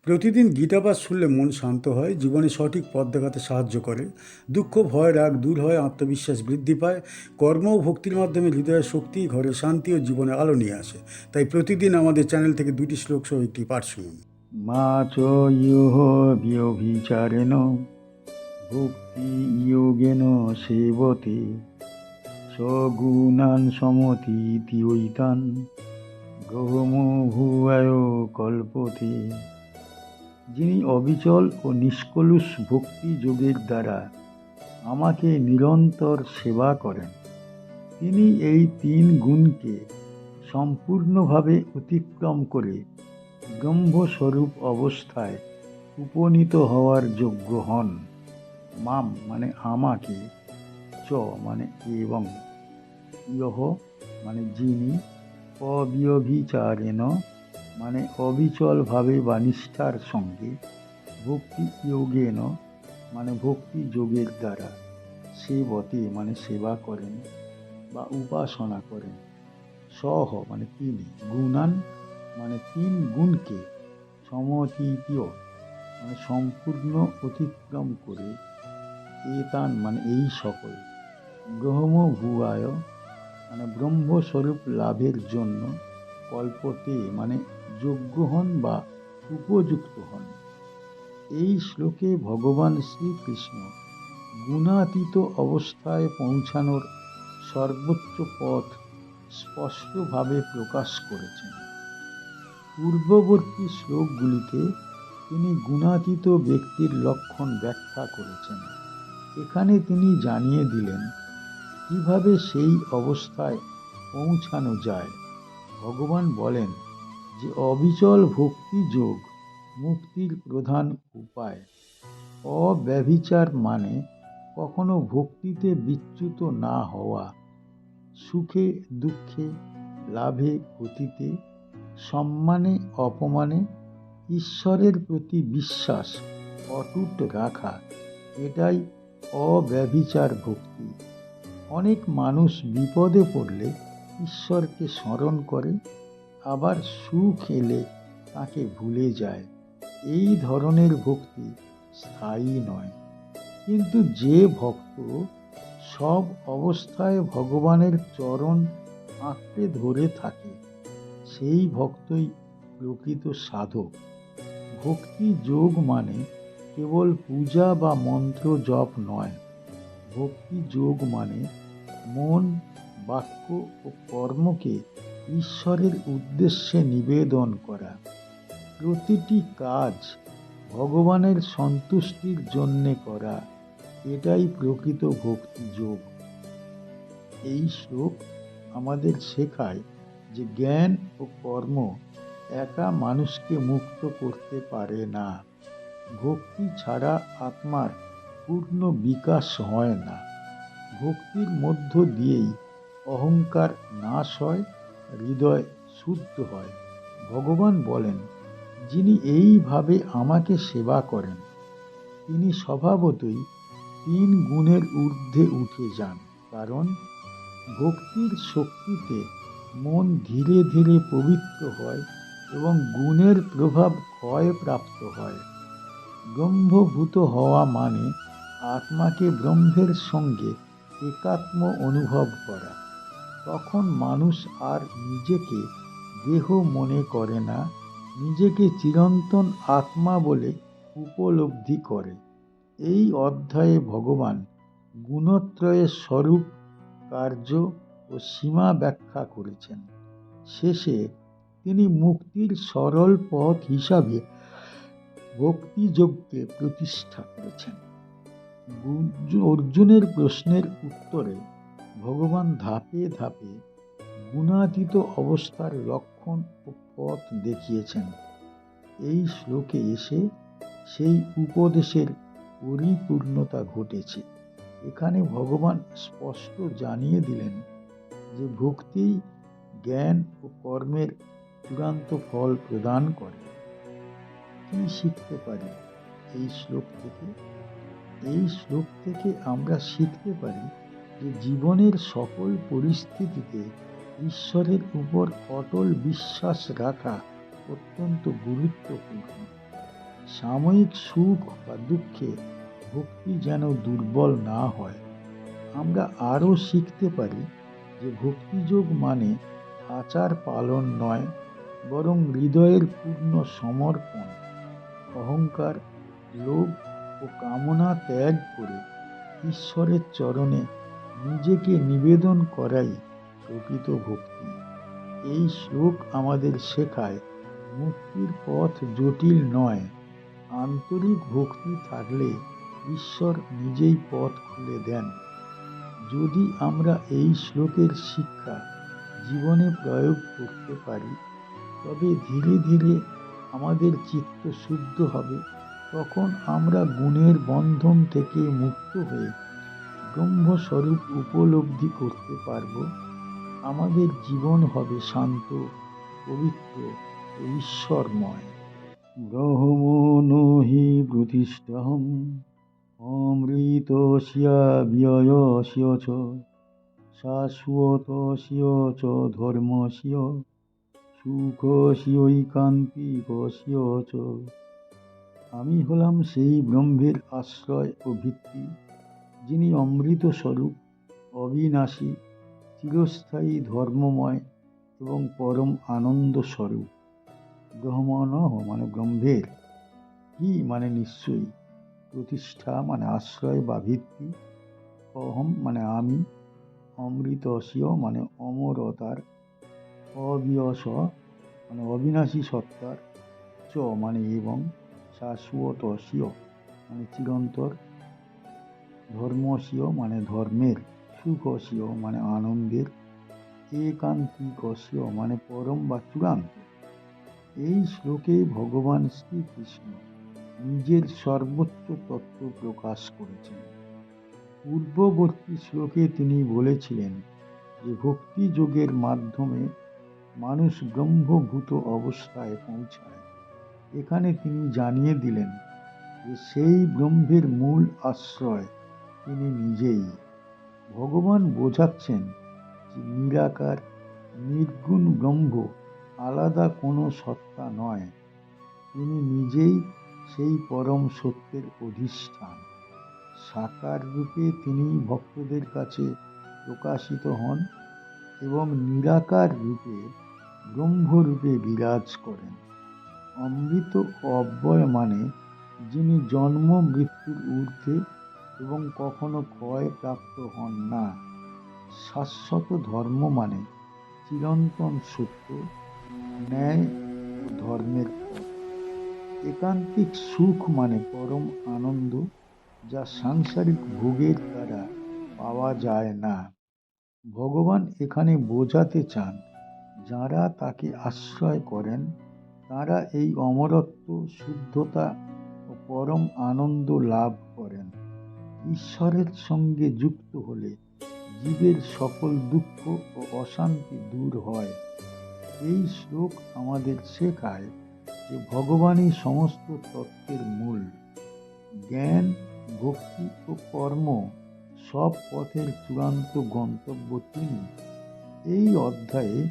প্রতিদিন গীতাপাঠ শুনলে মন শান্ত হয়, জীবনে সঠিক পথ দেখাতে সাহায্য করে। দুঃখ, ভয়, রাগ দূর হয়, আত্মবিশ্বাস বৃদ্ধি পায়। কর্ম ও ভক্তির মাধ্যমে হৃদয়ের শক্তি, ঘরে শান্তি ও জীবনে আলো নিয়ে আসে। তাই প্রতিদিন আমাদের চ্যানেল থেকে 2টি শ্লোক সহ একটি পাঠ শুনুন। মা চ ইহ ব্যভিচারেণ ভক্তি যোগেন সেবতে সগুণান সমতীতি ঐতান ব্রহ্মভুয়ায় কল্পতে। যিনি অবিচল ও নিষ্কলুষ ভক্তি যোগের দ্বারা আমাকে নিরন্তর সেবা করেন, তিনি এই 3 গুণকে সম্পূর্ণভাবে অতিক্রম করে ব্রহ্মস্বরূপ অবস্থায় উপনীত হওয়ার যোগ্য হন। মাম মানে আমাকে, চ মানে এবং, ইহ মানে যিনি, অব্যভিচারেণ মানে অবিচলভাবে বা নিষ্ঠার সঙ্গে, ভক্তি যোগেন মানে ভক্তি যোগের দ্বারা, সেবতে মানে সেবা করেন বা উপাসনা করেন, সহ মানে তিনি, গুণান মানে 3 গুণকে, সমতীতীয় মানে সম্পূর্ণ অতিক্রম করে, এতান মানে এই সকল, ব্রহ্মভুয়ায় মানে ব্রহ্মস্বরূপ লাভের জন্য, কল্পতে মানে যোগ্য হন বা উপযুক্ত হন। এই শ্লোকে ভগবান শ্রীকৃষ্ণ গুণাতীত অবস্থায় পৌঁছানোর সর্বোচ্চ পথ স্পষ্টভাবে প্রকাশ করেছেন। পূর্ববর্তী শ্লোকগুলিতে তিনি গুণাতীত ব্যক্তির লক্ষণ ব্যাখ্যা করেছেন। এখানে তিনি জানিয়ে দিলেন কিভাবে সেই অবস্থায় পৌঁছানো যায়। ভগবান বলেন যে অবিচল ভক্তি যোগ মুক্তির প্রধান উপায়। অব্যভিচার মানে কখনো ভক্তিতে বিচ্যুত না হওয়া, সুখে দুঃখে, লাভে ক্ষতিতে, সম্মানে অপমানে ঈশ্বরের প্রতি বিশ্বাস অটুট রাখা, এটাই অব্যভিচার ভক্তি। অনেক মানুষ বিপদে পড়লে ঈশ্বরকে স্মরণ করে, আবার সুখ এলে তাকে ভুলে যায়। এই ধরনের ভক্তি স্থায়ী নয়। কিন্তু যে ভক্ত সব অবস্থায় ভগবানের চরণ আঁকড়ে ধরে থাকে, সেই ভক্তই প্রকৃত সাধক। ভক্তি যোগ মানে কেবল পূজা বা মন্ত্র জপ নয়। ভক্তি যোগ মানে মন, বাক্য ও কর্মকে ঈশ্বরের উদ্দেশ্যে নিবেদন করা। প্রতিটি কাজ ভগবানের সন্তুষ্টির জন্যে করা, এটাই প্রকৃত ভক্তি যোগ। এই শ্লোক আমাদের শেখায় যে জ্ঞান ও কর্ম একা মানুষকে মুক্ত করতে পারে না। ভক্তি ছাড়া আত্মার পূর্ণ বিকাশ হয় না। ভক্তির মধ্য দিয়েই অহংকার নাশ হয়, হৃদয় শুদ্ধ হয়। ভগবান বলেন, যিনি এইভাবে আমাকে সেবা করেন, তিনি স্বভাবতই 3 গুণের ঊর্ধ্বে উঠে যান। কারণ ভক্তির শক্তিতে মন ধীরে ধীরে পবিত্র হয় এবং গুণের প্রভাব ক্ষয়প্রাপ্ত হয়। ব্রহ্মভূত হওয়া মানে আত্মাকে ব্রহ্মের সঙ্গে একাত্ম অনুভব করা। তখন মানুষ আর নিজেকে দেহ মনে করে না, নিজেকে চিরন্তন আত্মা বলে উপলব্ধি করে। এই অধ্যায়ে ভগবান গুণত্রয়ের স্বরূপ, কার্য ও সীমা ব্যাখ্যা করেছেন। শেষে তিনি মুক্তির সরল পথ হিসাবে ভক্তিযোগকে প্রতিষ্ঠা করেছেন। অর্জুনের প্রশ্নের উত্তরে ভগবান ধাপে ধাপে গুণাতীত অবস্থার লক্ষণ ও পথ দেখিয়েছেন। এই শ্লোকে এসে সেই উপদেশের পরিপূর্ণতা ঘটেছে। এখানে ভগবান স্পষ্ট জানিয়ে দিলেন যে ভক্তি জ্ঞান ও কর্মের চূড়ান্ত ফল প্রদান করে। কি শিখতে পারি এই শ্লোক থেকে? এই শ্লোক থেকে আমরা শিখতে পারি যে জীবনের সকল পরিস্থিতিতে ঈশ্বরের উপর অটল বিশ্বাস রাখা অত্যন্ত গুরুত্বপূর্ণ। সাময়িক সুখ বা দুঃখে ভক্তি যেন দুর্বল না হয়। আমরা আরও শিখতে পারি যে ভক্তিযোগ মানে আচার পালন নয়, বরং হৃদয়ের পূর্ণ সমর্পণ। অহংকার, লোভ ও কামনা ত্যাগ করে ঈশ্বরের চরণে নিজেকে নিবেদন করাই প্রকৃত ভক্তি। এই শ্লোক আমাদের শেখায় মুক্তির পথ জটিল নয়, আন্তরিক ভক্তি থাকলে ঈশ্বর নিজেই পথ খুলে দেন। যদি আমরা এই শ্লোকের শিক্ষা জীবনে প্রয়োগ করতে পারি, তবে ধীরে ধীরে আমাদের চিত্ত শুদ্ধ হবে। তখন আমরা গুণের বন্ধন থেকে মুক্ত হয়ে ব্রহ্মস্বরূপ উপলব্ধি করতে পারব। আমাদের জীবন হবে শান্ত, পবিত্র ও ঈশ্বরময়। ব্রহ্মণো হি প্রতিষ্ঠহম অমৃতস্য ব্যয়স্য চ শাশ্বতস্য চ ধর্মস্য সুখস্যৈকান্তিকস্য চ। আমি হলাম সেই ব্রহ্মের আশ্রয় ও ভিত্তি, যিনি অমৃত স্বরূপ, অবিনাশী, চিরস্থায়ী, ধর্মময় এবং পরম আনন্দ স্বরূপ। ব্রহ্মণ মানে ব্রহ্মের, হি মানে নিশ্চয়ই, প্রতিষ্ঠা মানে আশ্রয় বা ভিত্তি, অহম মানে আমি, অমৃতস্য মানে অমরতার, অবিয়স মানে অবিনাশী সত্তার, চ মানে এবং, শাশ্বতস্য মানে চিরন্তর, ধর্মস্য মানে ধর্মের, সুখস্য মানে আনন্দের, একান্তিকস্য মানে পরম বা চূড়ান্ত। এই শ্লোকে ভগবান শ্রীকৃষ্ণ নিজের সর্বোচ্চ তত্ত্ব প্রকাশ করেছেন। পূর্ববর্তী শ্লোকে তিনি বলেছিলেন যে ভক্তি যোগের মাধ্যমে মানুষ ব্রহ্মভূত অবস্থায় পৌঁছায়। এখানে তিনি জানিয়ে দিলেন যে সেই ব্রহ্মের মূল আশ্রয় তিনি নিজেই। ভগবান বোঝাচ্ছেন যে নিরাকার, নির্গুণ ব্রহ্ম আলাদা কোনো সত্তা নয়, তিনি নিজেই সেই পরম সত্যের অধিষ্ঠান। সাকার রূপে তিনি ভক্তদের কাছে প্রকাশিত হন এবং নিরাকার রূপে ব্রহ্মরূপে বিরাজ করেন। অমৃত ও অব্যয় মানে যিনি জন্ম মৃত্যুর ঊর্ধ্বে এবং কখনো ক্ষয় প্রাপ্ত হন না। শাশ্বত ধর্ম মানে চিরন্তন সত্য, ন্যায় ও ধর্মের পথ। একান্তিক সুখ মানে পরম আনন্দ, যা সাংসারিক ভোগের দ্বারা পাওয়া যায় না। ভগবান এখানে বোঝাতে চান, যাঁরা তাকে আশ্রয় করেন তাঁরা এই অমরত্ব, শুদ্ধতা ও পরম আনন্দ লাভ করেন। ঈশ্বরের সঙ্গে যুক্ত হলে জীবের সকল দুঃখ ও অশান্তি দূর হয়। এই শ্লোক আমাদের শেখায় যে ভগবানই সমস্ত তত্ত্বের মূল। জ্ঞান, ভক্তি ও কর্ম সব পথের চূড়ান্ত গন্তব্য তিনি। এই অধ্যায়ে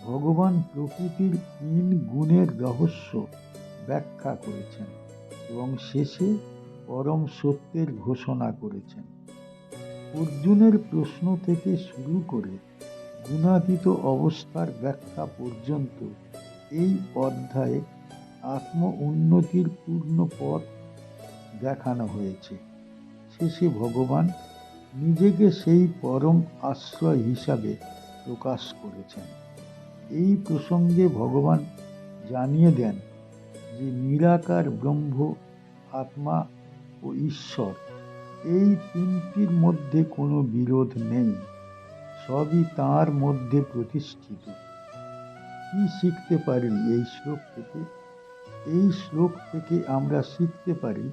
ভগবান প্রকৃতির ৩ গুণের রহস্য ব্যাখ্যা করেছেন এবং শেষে পরম সত্যের ঘোষণা করেছেন। অর্জুনের প্রশ্ন থেকে শুরু করে গুণাতীত অবস্থার ব্যাখ্যা পর্যন্ত এই অধ্যায়ে আত্ম উন্নতির পূর্ণ পথ দেখানো হয়েছে। শেষে ভগবান নিজেকে সেই পরম আশ্রয় হিসাবে প্রকাশ করেছেন। এই প্রসঙ্গে ভগবান জানিয়ে দেন যে নিরাকার ব্রহ্ম, আত্মা ও ঈশ্বর, এই তিনটির মধ্যে কোনো বিরোধ নেই, সবই তাঁর মধ্যে প্রতিষ্ঠিত। কি শিখতে পারি এই শ্লোক থেকে? এই শ্লোক থেকে আমরা শিখতে পারি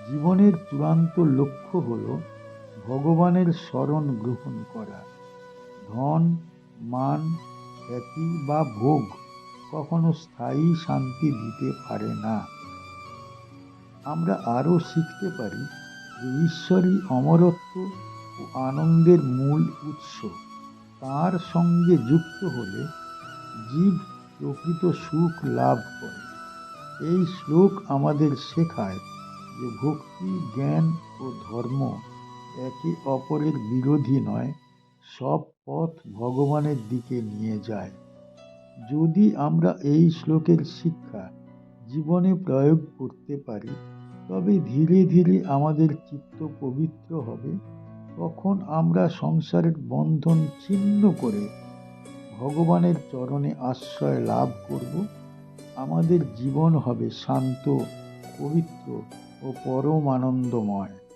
জীবনের চূড়ান্ত লক্ষ্য হল ভগবানের শরণ গ্রহণ করা। ধন, মান, খ্যাতি বা ভোগ কখনো স্থায়ী শান্তি দিতে পারে না। আমরা আরও শিখতে পারি যে ঈশ্বরই অমরত্ব ও আনন্দের মূল উৎস। তাঁর সঙ্গে যুক্ত হলে জীব প্রকৃত সুখ লাভ করে। এই শ্লোক আমাদের শেখায় যে ভক্তি, জ্ঞান ও ধর্ম একে অপরের বিরোধী নয়, সব পথ ভগবানের দিকে নিয়ে যায়। যদি আমরা এই শ্লোকের শিক্ষা জীবনে প্রয়োগ করতে পারি, তবে ধীরে ধীরে আমাদের চিত্ত পবিত্র হবে। তখন আমরা সংসারের বন্ধন ছিন্ন করে ভগবানের চরণে আশ্রয় লাভ করব। আমাদের জীবন হবে শান্ত, পবিত্র ও পরম আনন্দময়।